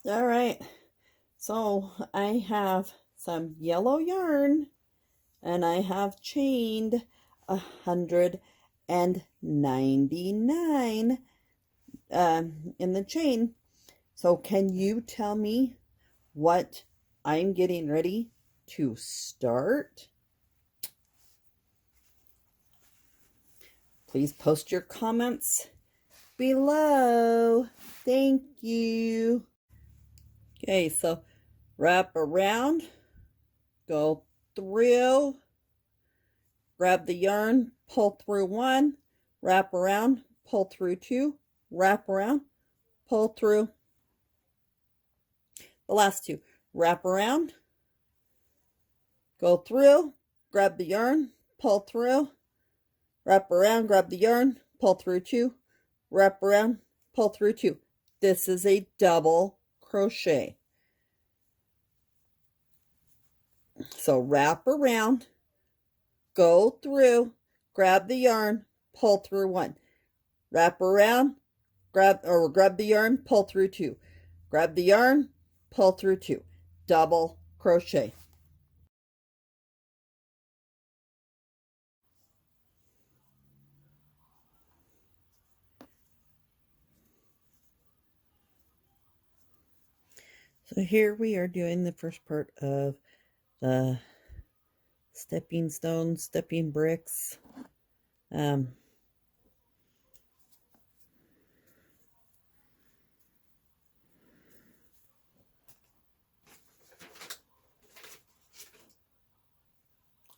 All right, so I have some yellow yarn and I have chained 199 in the chain. So can you tell me what I'm getting ready to start? Please post your comments below. Thank you. Okay, so wrap around, go through, grab the yarn, pull through one, wrap around, pull through two, wrap around, pull through the last two, wrap around, go through, grab the yarn, pull through, wrap around, grab the yarn, pull through two, wrap around, pull through two. This is a double crochet. So wrap around, go through, grab the yarn, pull through one, wrap around, grab the yarn, pull through two, grab the yarn, pull through two, double crochet. So here we are doing the first part of the stepping stones, stepping bricks. Hold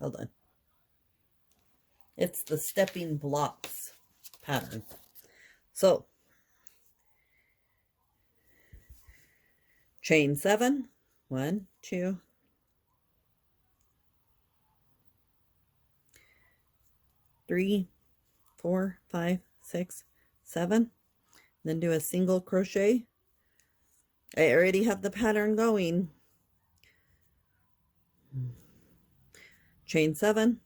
on. It's the stepping blocks pattern. So chain 7, 1, 2, 3, 4, 5, 6, 7. Then do a single crochet. I already have the pattern going. Chain 7,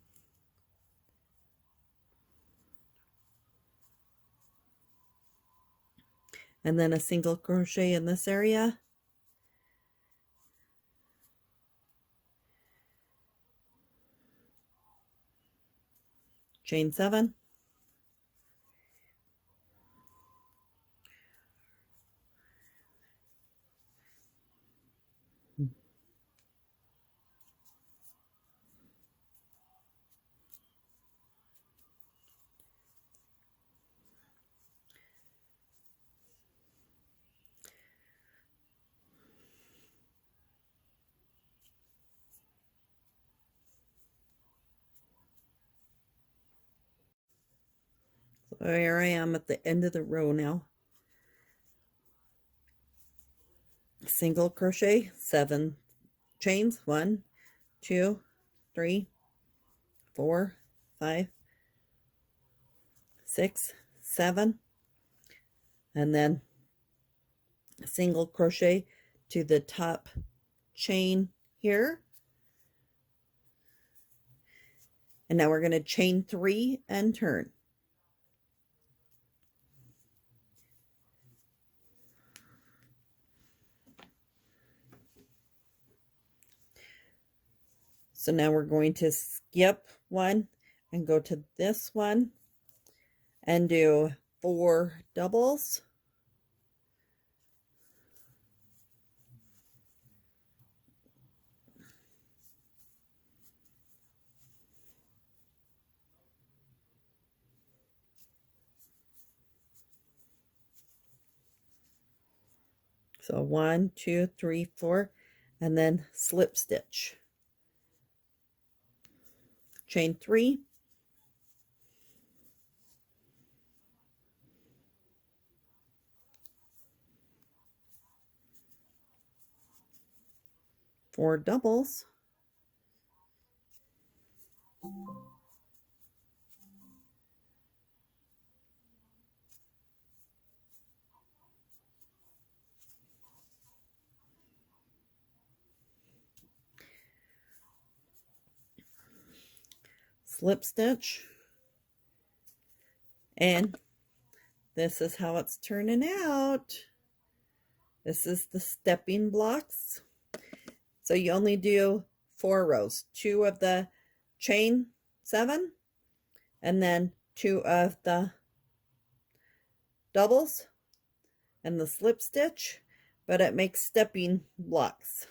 and then a single crochet in this area, chain 7, so here I am at the end of the row now. Single crochet, 7 chains, 1, 2, 3, 4, 5, 6, 7, and then a single crochet to the top chain here. And now we're going to chain 3 and turn. So now we're going to skip one and go to this one and do 4 doubles. So 1, 2, 3, 4, and then slip stitch. Chain 3. Four doubles. Slip stitch, and this is how it's turning out. This is the stepping blocks. So you only do 4 rows, 2 of the chain 7 and then 2 of the doubles and the slip stitch, but it makes stepping blocks.